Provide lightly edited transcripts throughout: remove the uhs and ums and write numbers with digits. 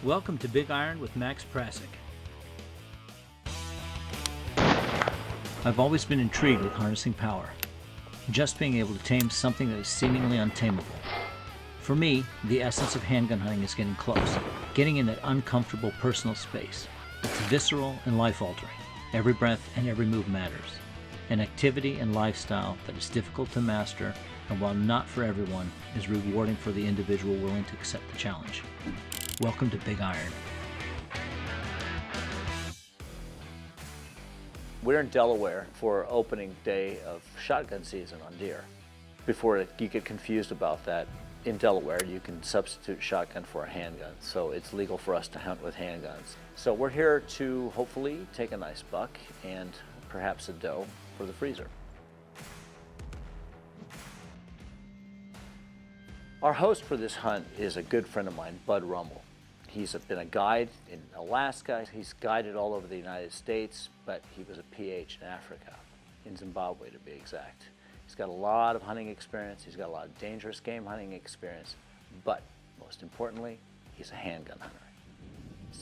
Welcome to Big Iron with Max Prasic. I've always been intrigued with harnessing power, just being able to tame something that is seemingly untamable. For me, the essence of handgun hunting is getting close, getting in that uncomfortable personal space. It's visceral and life-altering. Every breath and every move matters. An activity and lifestyle that is difficult to master, and while not for everyone, is rewarding for the individual willing to accept the challenge. Welcome to Big Iron. We're in Delaware for opening day of shotgun season on deer. Before you get confused about that, in Delaware you can substitute shotgun for a handgun, so it's legal for us to hunt with handguns. So we're here to hopefully take a nice buck and perhaps a doe for the freezer. Our host for this hunt is a good friend of mine, Bud Rummel. He's been a guide in Alaska. He's guided all over the United States, but he was a PH in Africa, in Zimbabwe to be exact. He's got a lot of hunting experience. He's got a lot of dangerous game hunting experience, but most importantly, he's a handgun hunter.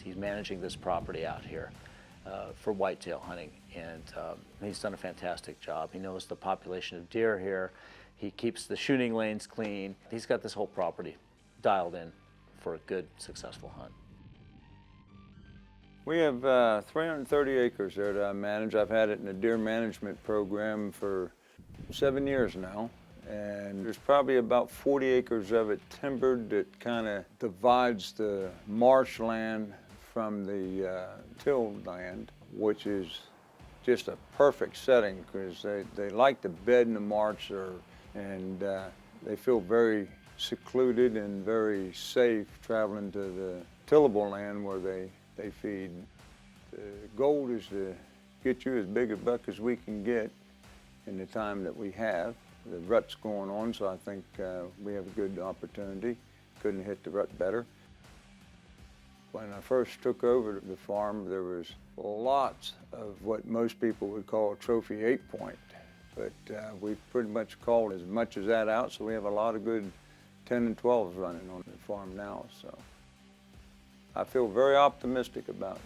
He's managing this property out here for whitetail hunting, and he's done a fantastic job. He knows the population of deer here. He keeps the shooting lanes clean. He's got this whole property dialed in for a good, successful hunt. We have 330 acres there that I manage. I've had it in a deer management program for 7 years now. And there's probably about 40 acres of it timbered that kind of divides the marshland from the tilled land, which is just a perfect setting because they like to bed in the marsh and they feel very secluded and very safe traveling to the tillable land where they feed. The goal is to get you as big a buck as we can get in the time that we have. The rut's going on, so I think we have a good opportunity. Couldn't hit the rut better. When I first took over the farm, there was lots of what most people would call a trophy 8-point, but we've pretty much called as much as that out, so we have a lot of good 10 and 12s running on the farm now. So I feel very optimistic about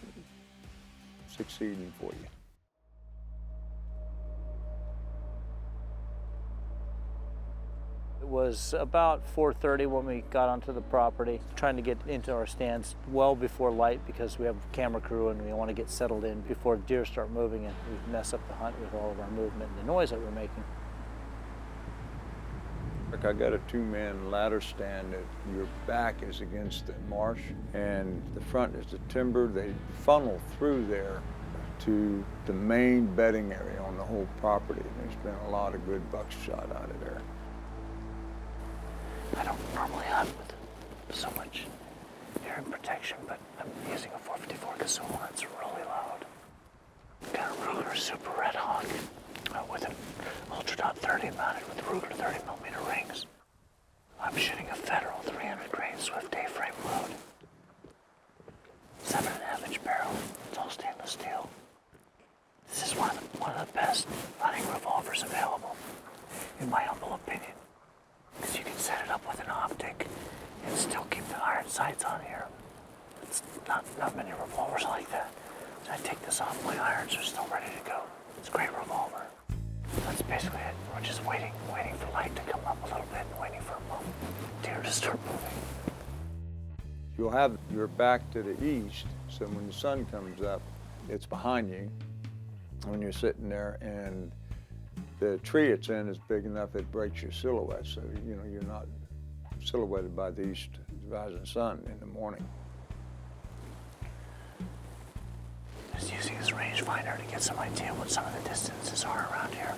succeeding for you. It was about 4:30 when we got onto the property, trying to get into our stands well before light because we have a camera crew and we want to get settled in before deer start moving and we mess up the hunt with all of our movement and the noise that we're making. I got a 2-man ladder stand that your back is against the marsh and the front is the timber. They funnel through there to the main bedding area on the whole property. And there's been a lot of good bucks shot out of there. I don't normally hunt with so much hearing protection, but I'm using a 454 Gazoo and it's really loud. Got a Ruger Super Red Hawk with an Ultra Dot 30 mounted with Ruger 30mm rings. I'm shooting a Federal 300 grain Swift A-frame load. 7.5 inch barrel. It's all stainless steel. This is one of the best hunting revolvers available, in my humble opinion, because you can set it up with an optic and still keep the iron sights on here. It's not many revolvers like that. So I take this off, my irons are still ready to go. It's a great revolver. That's basically it. We're just waiting for light to come up a little bit and waiting for deer to start moving. You'll have your back to the east, so when the sun comes up, it's behind you when you're sitting there, and the tree it's in is big enough it breaks your silhouette, so you know you're not silhouetted by the east rising sun in the morning. Just using this rangefinder to get some idea what some of the distances are around here.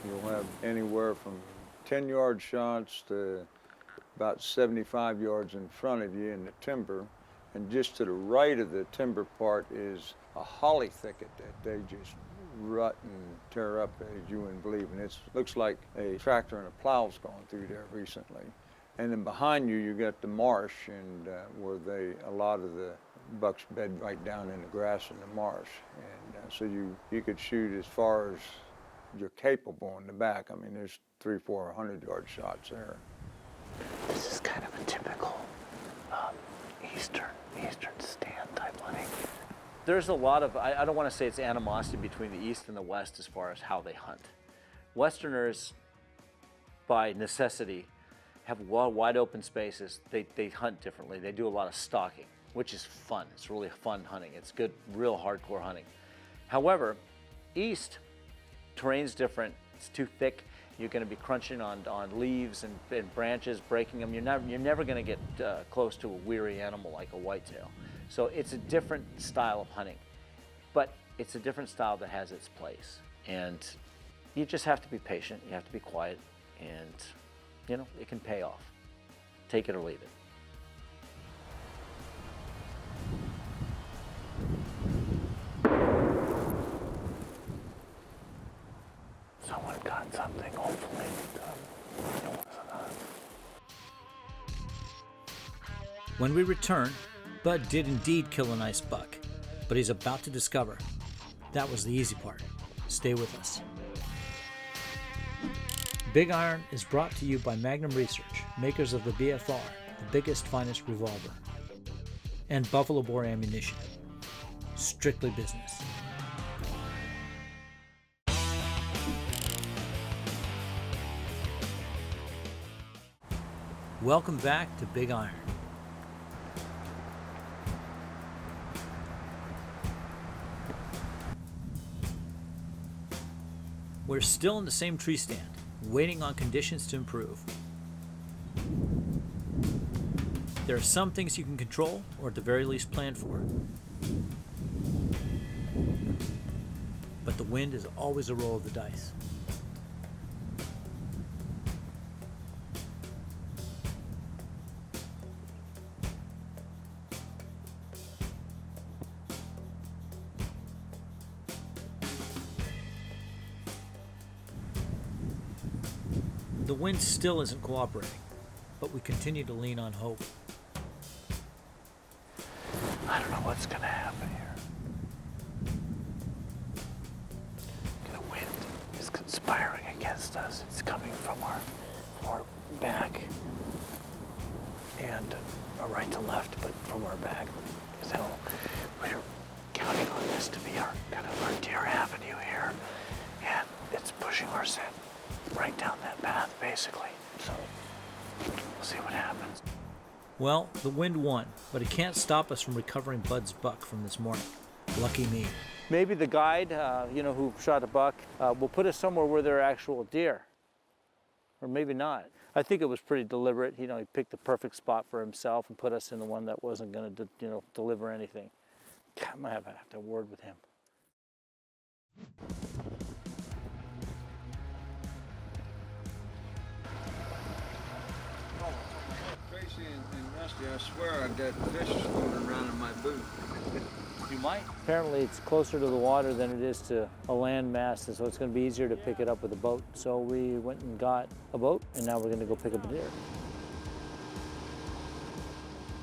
You'll have anywhere from 10-yard shots to about 75 yards in front of you in the timber, and just to the right of the timber part is a holly thicket that they just rut and tear up as you wouldn't believe. And it looks like a tractor and a plow's gone through there recently. And then behind you, you got the marsh, and where a lot of the bucks bed right down in the grass in the marsh. And so you could shoot as far as you're capable in the back. I mean, there's 300-400 yard shots there. This is kind of a typical eastern There's a lot of, I don't want to say it's animosity between the East and the West as far as how they hunt. Westerners, by necessity, have wide open spaces. They hunt differently. They do a lot of stalking, which is fun. It's really fun hunting. It's good, real hardcore hunting. However, East, terrain's different. It's too thick. You're going to be crunching on leaves and branches, breaking them. You're never going to get close to a weary animal like a whitetail. So it's a different style of hunting, but it's a different style that has its place. And you just have to be patient. You have to be quiet, and you know, it can pay off. Take it or leave it. Someone got something, hopefully. It wasn't us. When we return, Bud did indeed kill a nice buck, but he's about to discover that was the easy part. Stay with us. Big Iron is brought to you by Magnum Research, makers of the BFR, the biggest, finest revolver, and Buffalo Bore Ammunition. Strictly business. Welcome back to Big Iron. We're still in the same tree stand, waiting on conditions to improve. There are some things you can control, or at the very least plan for. But the wind is always a roll of the dice. The wind still isn't cooperating, but we continue to lean on hope. I don't know what's going to happen here. The wind is conspiring against us. It's coming from our back and right to left, but from our back. So we're counting on this to be our kind of our deer avenue here, and it's pushing our scent right down that path, basically. So we'll see what happens. Well, the wind won, but it can't stop us from recovering Bud's buck from this morning. Lucky me. Maybe the guide, who shot a buck, will put us somewhere where there are actual deer. Or maybe not. I think it was pretty deliberate. He picked the perfect spot for himself and put us in the one that wasn't going to, deliver anything. I might have to have a word with him. Tracy and Rusty, I swear I got fish swimming around in my boot. You might. Apparently it's closer to the water than it is to a land mass, and so it's going to be easier to pick it up with a boat. So we went and got a boat, and now we're going to go pick up a deer.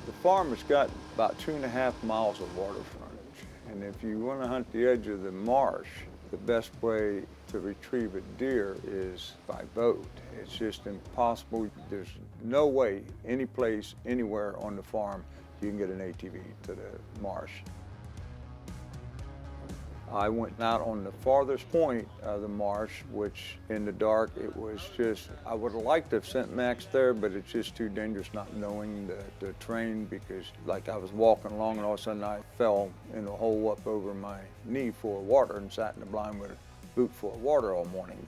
The farm has got about 2.5 miles of water frontage, and if you want to hunt the edge of the marsh, the best way to retrieve a deer is by boat. It's just impossible. There's no way, any place, anywhere on the farm, you can get an ATV to the marsh. I went out on the farthest point of the marsh, which in the dark, it was just, I would have liked to have sent Max there, but it's just too dangerous not knowing the terrain, because like I was walking along and all of a sudden I fell in a hole up over my knee full of water and sat in the blind with a boot full of water all morning.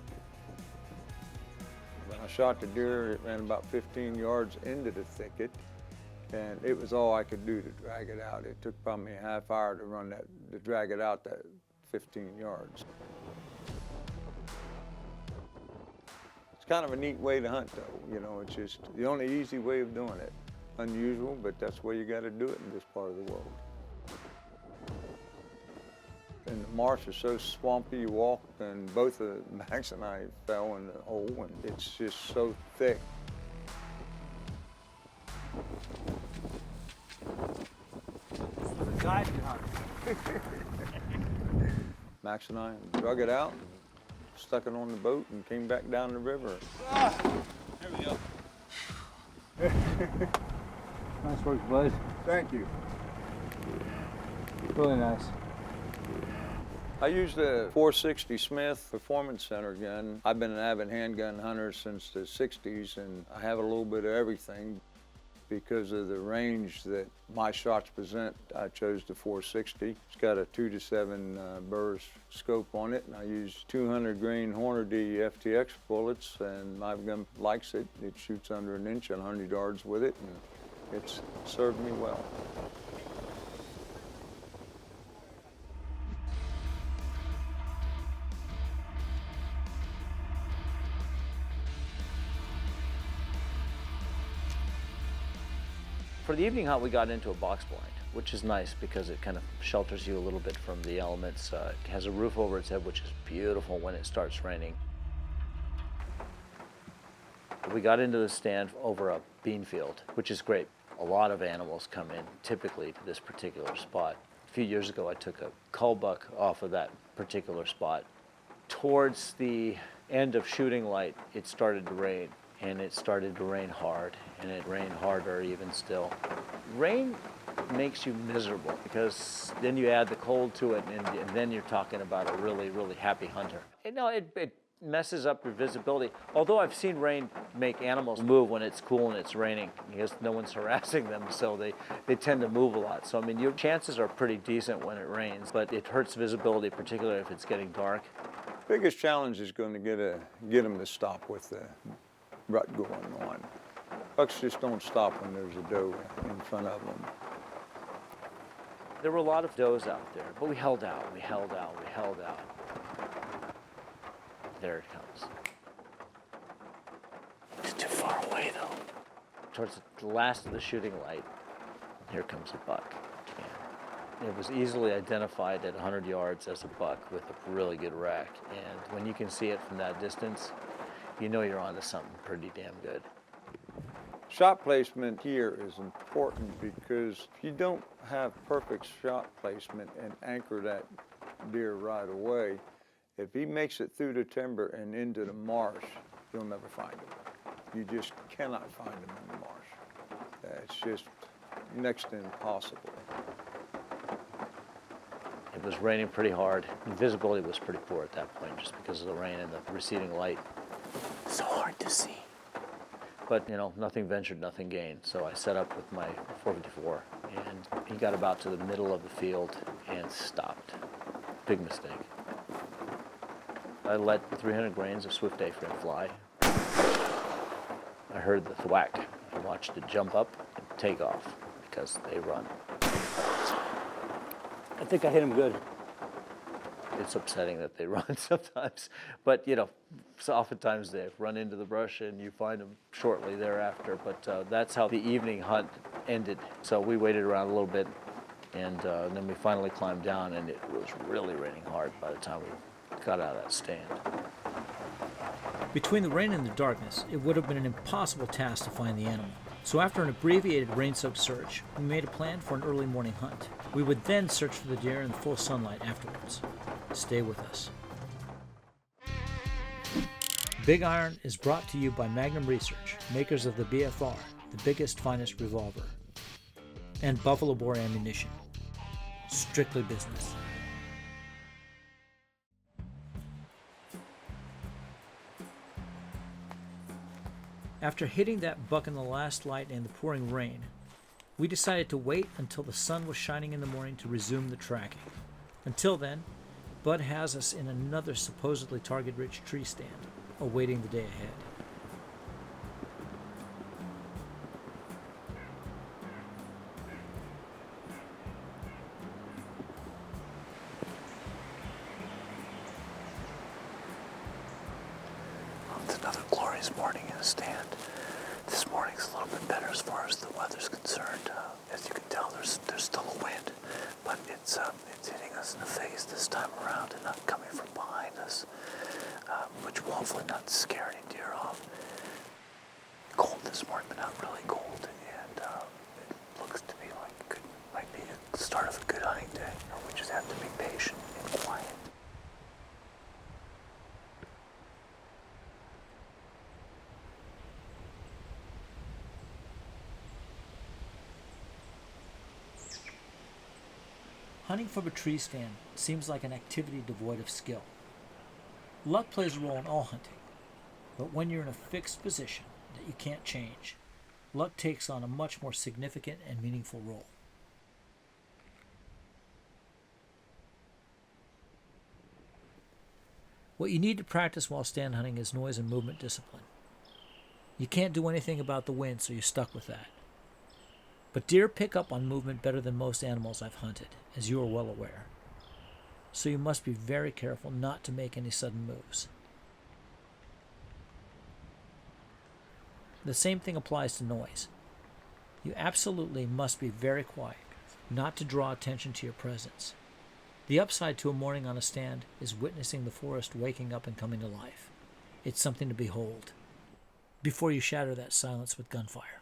When I shot the deer, it ran about 15 yards into the thicket, and it was all I could do to drag it out. It took probably a half hour to drag it out that 15 yards. It's kind of a neat way to hunt though, it's just the only easy way of doing it. Unusual, but that's the way you gotta do it in this part of the world. And the marsh is so swampy, you walk, and both Max and I fell in the hole, and it's just so thick. The guide can hunt. Max and I drug it out, stuck it on the boat, and came back down the river. There we go. Nice work, bud. Thank you. Really nice. I used a 460 Smith Performance Center gun. I've been an avid handgun hunter since the 60s, and I have a little bit of everything. Because of the range that my shots present, I chose the 460. It's got a 2 to 7 burst scope on it, and I use 200 grain Hornady FTX bullets, and my gun likes it. It shoots under an inch at 100 yards with it, and it's served me well. For the evening hunt, we got into a box blind, which is nice because it kind of shelters you a little bit from the elements. It has a roof over its head, which is beautiful when it starts raining. We got into the stand over a bean field, which is great. A lot of animals come in typically to this particular spot. A few years ago, I took a cull buck off of that particular spot. Towards the end of shooting light, it started to rain. And it started to rain hard, and it rained harder even still. Rain makes you miserable because then you add the cold to it, and then you're talking about a really, really happy hunter. It messes up your visibility. Although I've seen rain make animals move when it's cool and it's raining because no one's harassing them, so they tend to move a lot. So, I mean, your chances are pretty decent when it rains, but it hurts visibility, particularly if it's getting dark. Biggest challenge is going to get them to stop with the rut going on. Bucks just don't stop when there's a doe in front of them. There were a lot of does out there, but we held out, we held out, we held out. There it comes. It's too far away though. Towards the last of the shooting light, here comes a buck. And it was easily identified at 100 yards as a buck with a really good rack. And when you can see it from that distance, you know you're onto something pretty damn good. Shot placement here is important because if you don't have perfect shot placement and anchor that deer right away, if he makes it through the timber and into the marsh, you'll never find him. You just cannot find him in the marsh. It's just next to impossible. It was raining pretty hard. Visibility was pretty poor at that point just because of the rain and the receding light. So hard to see. But, nothing ventured, nothing gained. So I set up with my 454, and he got about to the middle of the field and stopped. Big mistake. I let 300 grains of Swift A-frame fly. I heard the thwack. I watched it jump up and take off because they run. I think I hit him good. It's upsetting that they run sometimes, but so oftentimes they run into the brush and you find them shortly thereafter. But that's how the evening hunt ended. So we waited around a little bit, and then we finally climbed down, and it was really raining hard by the time we got out of that stand. Between the rain and the darkness, it would have been an impossible task to find the animal. So after an abbreviated rain-soaked search, we made a plan for an early morning hunt. We would then search for the deer in the full sunlight afterwards. Stay with us. Big Iron is brought to you by Magnum Research, makers of the BFR, the biggest, finest revolver, and Buffalo Bore ammunition. Strictly business. After hitting that buck in the last light and the pouring rain, we decided to wait until the sun was shining in the morning to resume the tracking. Until then, Bud has us in another supposedly target-rich tree stand, awaiting the day ahead. It's another glorious morning in the stand. This morning's a little bit better as far as the weather's concerned. As you can tell, there's still a wind, but it's hitting us in the face this time around and not coming from behind us, which will hopefully not scare any deer off. Cold this morning, but not really cold, and it looks to me like it might be the start of a good hunting day. We just have to be patient and quiet. Hunting from a tree stand seems like an activity devoid of skill. Luck plays a role in all hunting, but when you're in a fixed position that you can't change, luck takes on a much more significant and meaningful role. What you need to practice while stand hunting is noise and movement discipline. You can't do anything about the wind, so you're stuck with that. But deer pick up on movement better than most animals I've hunted, as you are well aware. So you must be very careful not to make any sudden moves. The same thing applies to noise. You absolutely must be very quiet, not to draw attention to your presence. The upside to a morning on a stand is witnessing the forest waking up and coming to life. It's something to behold, before you shatter that silence with gunfire.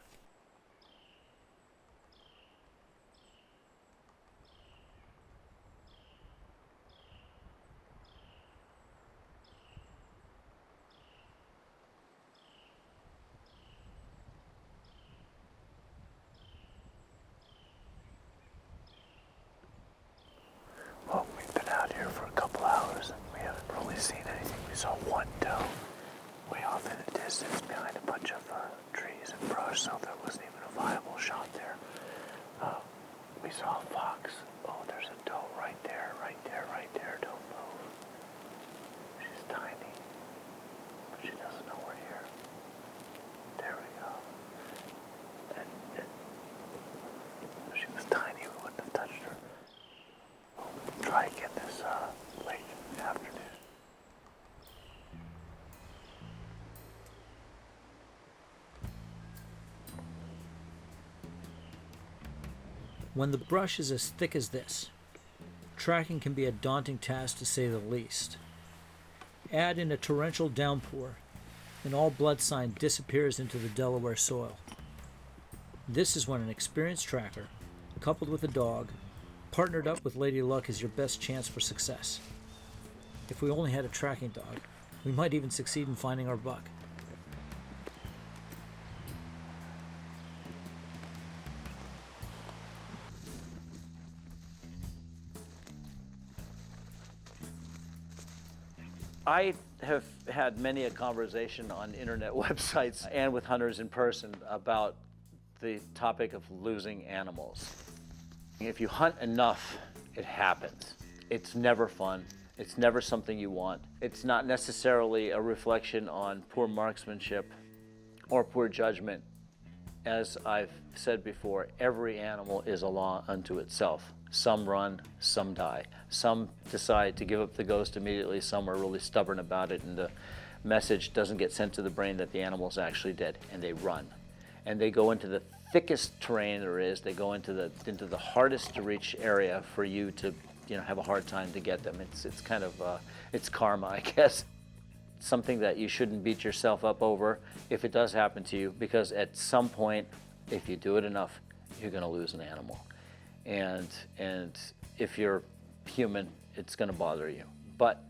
Well, we've been out here for a couple hours and we haven't really seen anything. We saw one doe way off in the distance behind a bunch of trees and brush, so there wasn't even a viable shot there. We saw a fox. Oh, there's a doe right there, right there, right there. Don't move. She's tiny, but she doesn't know we're here. There we go. And if she was tiny, we wouldn't have touched her. Try again this late afternoon. When the brush is as thick as this, tracking can be a daunting task to say the least. Add in a torrential downpour, and all blood sign disappears into the Delaware soil. This is when an experienced tracker, coupled with a dog, partnered up with Lady Luck is your best chance for success. If we only had a tracking dog, we might even succeed in finding our buck. I have had many a conversation on internet websites and with hunters in person about the topic of losing animals. If you hunt enough, it happens. It's never fun. It's never something you want. It's not necessarily a reflection on poor marksmanship or poor judgment. As I've said before, every animal is a law unto itself. Some run, some die. Some decide to give up the ghost immediately. Some are really stubborn about it, and the message doesn't get sent to the brain that the animal's actually dead, and they run. And they go into the thickest terrain there is. They go into the hardest to reach area for you to, have a hard time to get them. It's kind of it's karma, I guess. Something that you shouldn't beat yourself up over if it does happen to you, because at some point, if you do it enough, you're going to lose an animal. And if you're human, it's going to bother you. But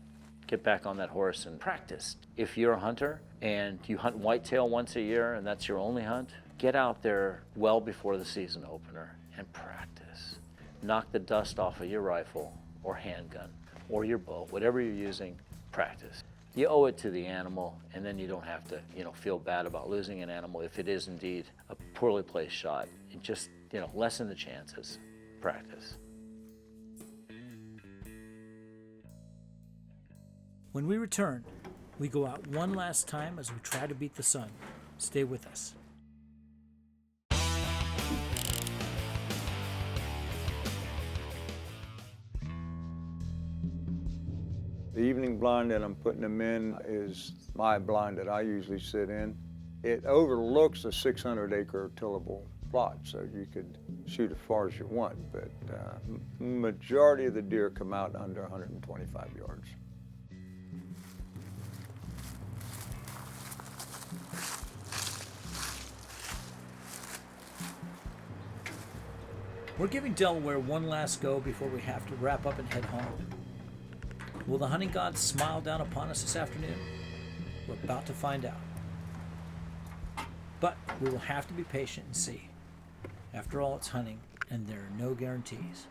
get back on that horse and practice. If you're a hunter and you hunt whitetail once a year and that's your only hunt, get out there well before the season opener and practice. Knock the dust off of your rifle or handgun or your bow, whatever you're using, practice. You owe it to the animal, and then you don't have to, feel bad about losing an animal if it is indeed a poorly placed shot. It just, lessen the chances. Practice. When we return, we go out one last time as we try to beat the sun. Stay with us. The evening blind that I'm putting them in is my blind that I usually sit in. It overlooks a 600-acre tillable plot, so you could shoot as far as you want, but majority of the deer come out under 125 yards. We're giving Delaware one last go before we have to wrap up and head home. Will the hunting gods smile down upon us this afternoon? We're about to find out. But we will have to be patient and see. After all, it's hunting, and there are no guarantees.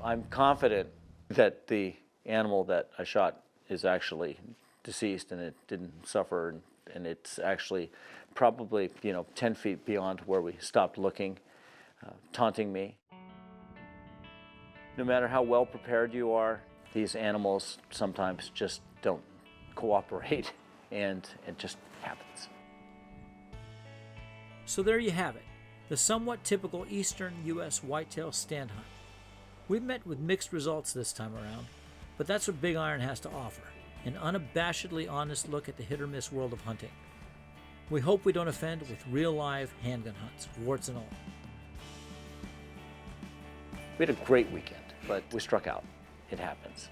I'm confident that the animal that I shot is actually deceased and it didn't suffer, and it's actually probably 10 feet beyond where we stopped looking, taunting me. No matter how well prepared you are, these animals sometimes just don't cooperate, and it just happens. So there you have it, the somewhat typical eastern U.S. whitetail stand hunt. We've met with mixed results this time around, but that's what Big Iron has to offer, an unabashedly honest look at the hit-or-miss world of hunting. We hope we don't offend with real live handgun hunts, warts and all. We had a great weekend, but we struck out. It happens.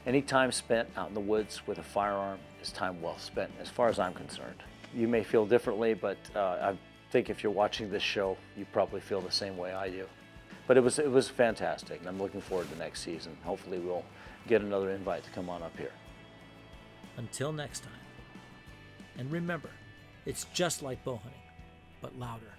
Any time spent out in the woods with a firearm is time well spent, as far as I'm concerned. You may feel differently, but I think if you're watching this show, you probably feel the same way I do. But it was fantastic, and I'm looking forward to next season. Hopefully we'll get another invite to come on up here. Until next time. And remember, it's just like bow hunting, but louder.